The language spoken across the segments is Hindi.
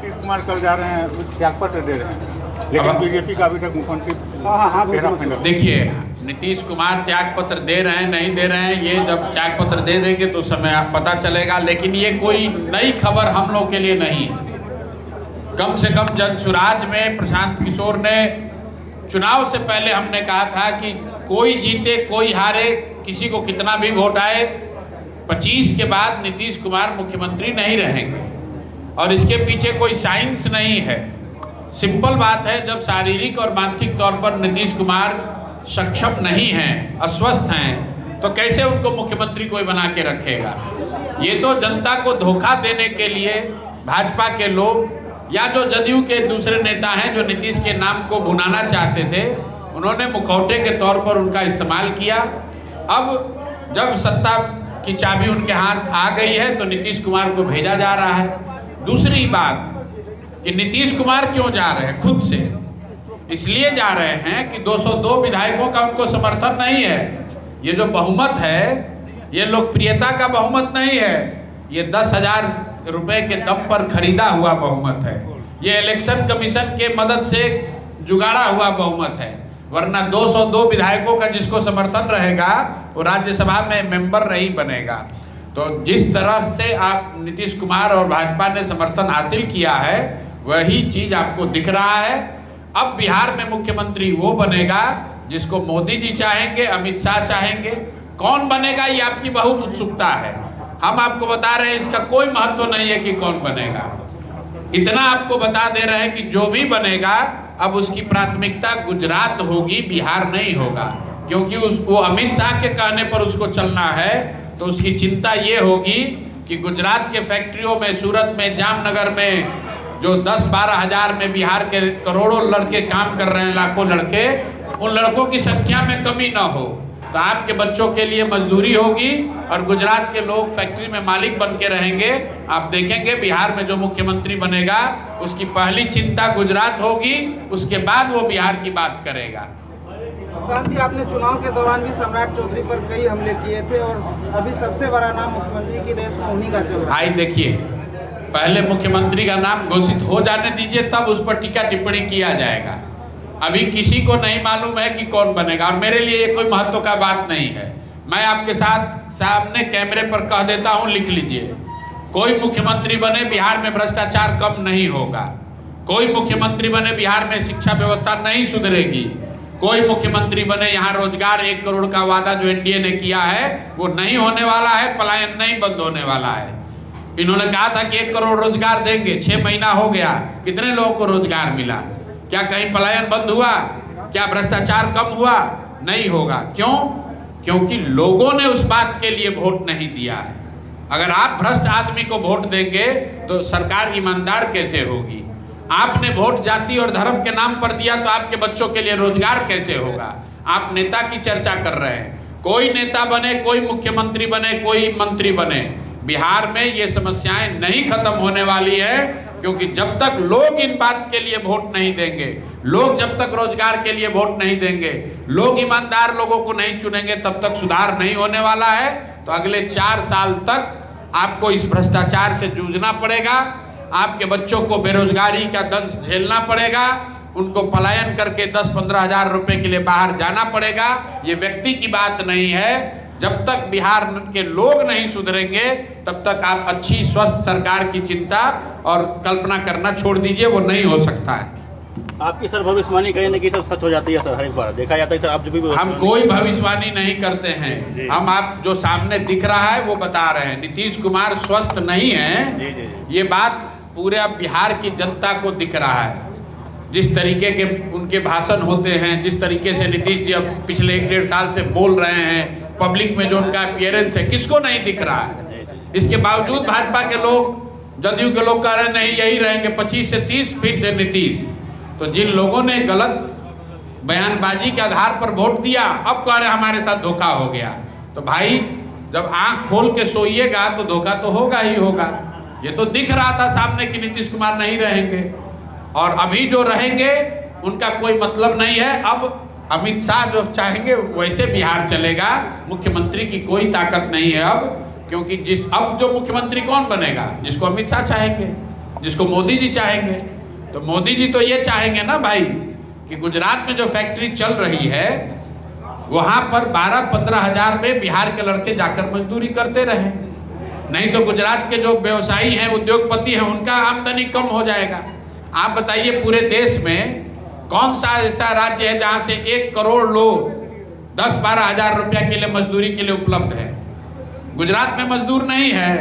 नीतीश कुमार कल जा रहे हैं, त्यागपत्र दे रहे हैं, लेकिन बीजेपी का अभी तक मुख्यमंत्री देखिए, नीतीश कुमार त्यागपत्र दे रहे हैं नहीं दे रहे हैं, ये जब त्यागपत्र दे देंगे तो समय पता चलेगा। लेकिन ये कोई नई खबर हम लोग के लिए नहीं है। कम से कम जनसुराज में प्रशांत किशोर ने चुनाव से पहले हमने कहा था कि कोई जीते कोई हारे, किसी को कितना भी वोट आए, 25 के बाद नीतीश कुमार मुख्यमंत्री नहीं रहेंगे। और इसके पीछे कोई साइंस नहीं है, सिंपल बात है। जब शारीरिक और मानसिक तौर पर नीतीश कुमार सक्षम नहीं हैं, अस्वस्थ हैं, तो कैसे उनको मुख्यमंत्री कोई बना के रखेगा। ये तो जनता को धोखा देने के लिए भाजपा के लोग या जो जदयू के दूसरे नेता हैं जो नीतीश के नाम को भुनाना चाहते थे, उन्होंने मुखौटे के तौर पर उनका इस्तेमाल किया। अब जब सत्ता की चाबी उनके हाथ आ गई है तो नीतीश कुमार को भेजा जा रहा है। दूसरी बात कि नीतीश कुमार क्यों जा रहे हैं खुद से, इसलिए जा रहे हैं कि 202 विधायकों का उनको समर्थन नहीं है। ये जो बहुमत है ये लोकप्रियता का बहुमत नहीं है, ये 10,000 रुपए के दम पर खरीदा हुआ बहुमत है। ये इलेक्शन कमीशन के मदद से जुगाड़ा हुआ बहुमत है, वरना 202 विधायकों का जिसको समर्थन रहेगा वो राज्यसभा में मेंबर नहीं बनेगा। तो जिस तरह से आप नीतीश कुमार और भाजपा ने समर्थन हासिल किया है वही चीज आपको दिख रहा है। अब बिहार में मुख्यमंत्री वो बनेगा जिसको मोदी जी चाहेंगे, अमित शाह चाहेंगे। कौन बनेगा ये आपकी बहुत उत्सुकता है। हम आपको बता रहे हैं इसका कोई महत्व नहीं है कि कौन बनेगा। इतना आपको बता दे रहे हैं कि जो भी बनेगा अब उसकी प्राथमिकता गुजरात होगी, बिहार नहीं होगा, क्योंकि वो अमित शाह के कहने पर उसको चलना है। तो उसकी चिंता ये होगी कि गुजरात के फैक्ट्रियों में, सूरत में, जामनगर में जो 10-12 हजार में बिहार के करोड़ों लड़के काम कर रहे हैं, लाखों लड़के, उन लड़कों की संख्या में कमी ना हो। तो आपके बच्चों के लिए मजदूरी होगी और गुजरात के लोग फैक्ट्री में मालिक बन के रहेंगे। आप देखेंगे बिहार में जो मुख्यमंत्री बनेगा उसकी पहली चिंता गुजरात होगी, उसके बाद वो बिहार की बात करेगा। प्रशांत जी, आपने चुनाव के दौरान भी सम्राट चौधरी पर कई हमले किए थे और अभी सबसे बड़ा नाम मुख्यमंत्री की रेस में उन्हीं का चल रहा है। भाई देखिए, पहले मुख्यमंत्री का नाम घोषित हो जाने दीजिए, तब उस पर टीका टिप्पणी किया जाएगा। अभी किसी को नहीं मालूम है कि कौन बनेगा, और मेरे लिए ये कोई महत्व का बात नहीं है। मैं आपके साथ सामने कैमरे पर कह देता हूं, लिख लीजिए, कोई मुख्यमंत्री बने बिहार में भ्रष्टाचार कम नहीं होगा। कोई मुख्यमंत्री बने बिहार में शिक्षा व्यवस्था नहीं सुधरेगी। कोई मुख्यमंत्री बने यहाँ रोजगार 1 करोड़ का वादा जो एनडीए ने किया है वो नहीं होने वाला है, पलायन नहीं बंद होने वाला है। इन्होंने कहा था कि 1 करोड़ रोजगार देंगे, 6 महीना हो गया, कितने लोगों को रोजगार मिला? क्या कहीं पलायन बंद हुआ? क्या भ्रष्टाचार कम हुआ? नहीं होगा। क्यों? क्योंकि लोगों ने उस बात के लिए वोट नहीं दिया है। अगर आप भ्रष्ट आदमी को वोट देंगे तो सरकार ईमानदार कैसे होगी? आपने वोट जाति और धर्म के नाम पर दिया तो आपके बच्चों के लिए रोजगार कैसे होगा? आप नेता की चर्चा कर रहे हैं। कोई नेता बने, कोई मुख्यमंत्री बने, कोई मंत्री बने, बिहार में ये समस्याएं नहीं खत्म होने वाली है, क्योंकि जब तक लोग इन बात के लिए वोट नहीं देंगे, लोग जब तक रोजगार के लिए वोट नहीं देंगे, लोग ईमानदार लोगों को नहीं चुनेंगे, तब तक सुधार नहीं होने वाला है। तो अगले 4 साल तक आपको इस भ्रष्टाचार से जूझना पड़ेगा। आपके बच्चों को बेरोजगारी का दंश झेलना पड़ेगा, उनको पलायन करके 10-15 हजार रुपए के लिए बाहर जाना पड़ेगा। ये व्यक्ति की बात नहीं है। जब तक बिहार के लोग नहीं सुधरेंगे तब तक आप अच्छी स्वस्थ सरकार की चिंता और कल्पना करना छोड़ दीजिए, वो नहीं हो सकता है। आपकी सर भविष्यवाणी कहीं ना कहीं सर सच हो जाती है सर, हर एक बार देखा जाता है सर। आप जो भी हम कोई भविष्यवाणी नहीं करते हैं, हम आप जो सामने दिख रहा है वो बता रहे हैं। नीतीश कुमार स्वस्थ नहीं है, ये बात पूरे बिहार की जनता को दिख रहा है। जिस तरीके के उनके भाषण होते हैं, जिस तरीके से नीतीश जी अब पिछले 1-1.5 साल से बोल रहे हैं, पब्लिक में जो उनका अपीयरेंस है, किसको नहीं दिख रहा है? इसके बावजूद भाजपा के लोग, जदयू के लोग कह रहे हैं नहीं यही रहेंगे 25 से 30, फिर से नीतीश। तो जिन लोगों ने गलत बयानबाजी के आधार पर वोट दिया, अब कह रहे हमारे साथ धोखा हो गया। तो भाई जब आंख खोल के सोइएगा तो धोखा तो होगा ही होगा। ये तो दिख रहा था सामने कि नीतीश कुमार नहीं रहेंगे, और अभी जो रहेंगे उनका कोई मतलब नहीं है। अब अमित शाह जो चाहेंगे वैसे बिहार चलेगा, मुख्यमंत्री की कोई ताकत नहीं है अब, क्योंकि अब जो मुख्यमंत्री कौन बनेगा? जिसको अमित शाह चाहेंगे। जिसको मोदी जी चाहेंगे। तो मोदी जी तो ये चाहेंगे ना भाई कि गुजरात में जो फैक्ट्री चल रही है वहां पर 12-15 हजार में बिहार के लड़के जाकर मजदूरी करते रहे, नहीं तो गुजरात के जो व्यवसायी हैं, उद्योगपति हैं, उनका आमदनी कम हो जाएगा। आप बताइए पूरे देश में कौन सा ऐसा राज्य है जहां से 1 करोड़ लोग 10-12 हजार रुपया के लिए मजदूरी के लिए उपलब्ध है? गुजरात में मजदूर नहीं है।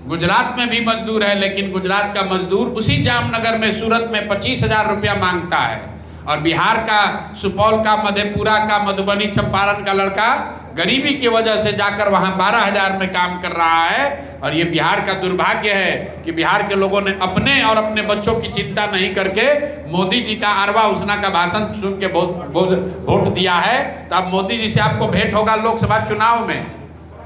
गुजरात में भी मजदूर है, लेकिन गुजरात का मजदूर उसी जामनगर में, सूरत में 25,000 रुपया मांगता है, और बिहार का, सुपौल का, मधेपुरा का, मधुबनी, चंपारण का लड़का गरीबी की वजह से जाकर वहां 12,000 में काम कर रहा है। और ये बिहार का दुर्भाग्य है कि बिहार के लोगों ने अपने और अपने बच्चों की चिंता नहीं करके मोदी जी का अरवा उसना का भाषण सुन के वोट दिया है। तो अब मोदी जी से आपको भेंट होगा लोकसभा चुनाव में।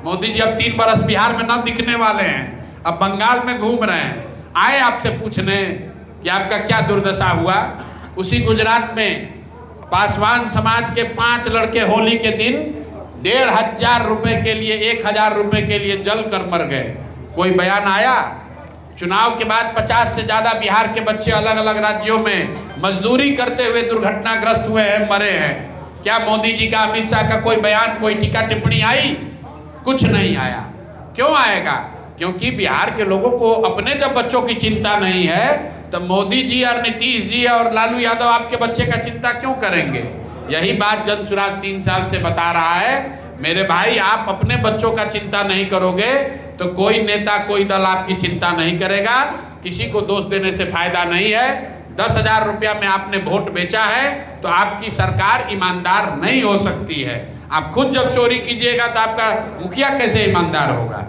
मोदी जी अब 3 बरस बिहार में न दिखने वाले हैं, अब बंगाल में घूम रहे हैं। आए आपसे पूछने कि आपका क्या दुर्दशा हुआ। उसी गुजरात में पासवान समाज के 5 लड़के होली के दिन 1,500 रुपए के लिए, 1,000 रुपए के लिए जल कर मर गए। कोई बयान आया? चुनाव के बाद 50 से ज्यादा बिहार के बच्चे अलग अलग राज्यों में मजदूरी करते हुए दुर्घटनाग्रस्त हुए हैं, मरे हैं। क्या मोदी जी का, अमित शाह का कोई बयान, कोई टीका टिप्पणी आई? कुछ नहीं आया। क्यों आएगा? क्योंकि बिहार के लोगों को अपने जब बच्चों की चिंता नहीं है तो मोदी जी और नीतीश जी और लालू यादव आपके बच्चे का चिंता क्यों करेंगे? यही बात जनसुराज 3 साल से बता रहा है। मेरे भाई, आप अपने बच्चों का चिंता नहीं करोगे तो कोई नेता, कोई दल आपकी चिंता नहीं करेगा। किसी को दोष देने से फायदा नहीं है। 10,000 रुपया में आपने वोट बेचा है तो आपकी सरकार ईमानदार नहीं हो सकती है। आप खुद जब चोरी कीजिएगा तो आपका मुखिया कैसे ईमानदार होगा?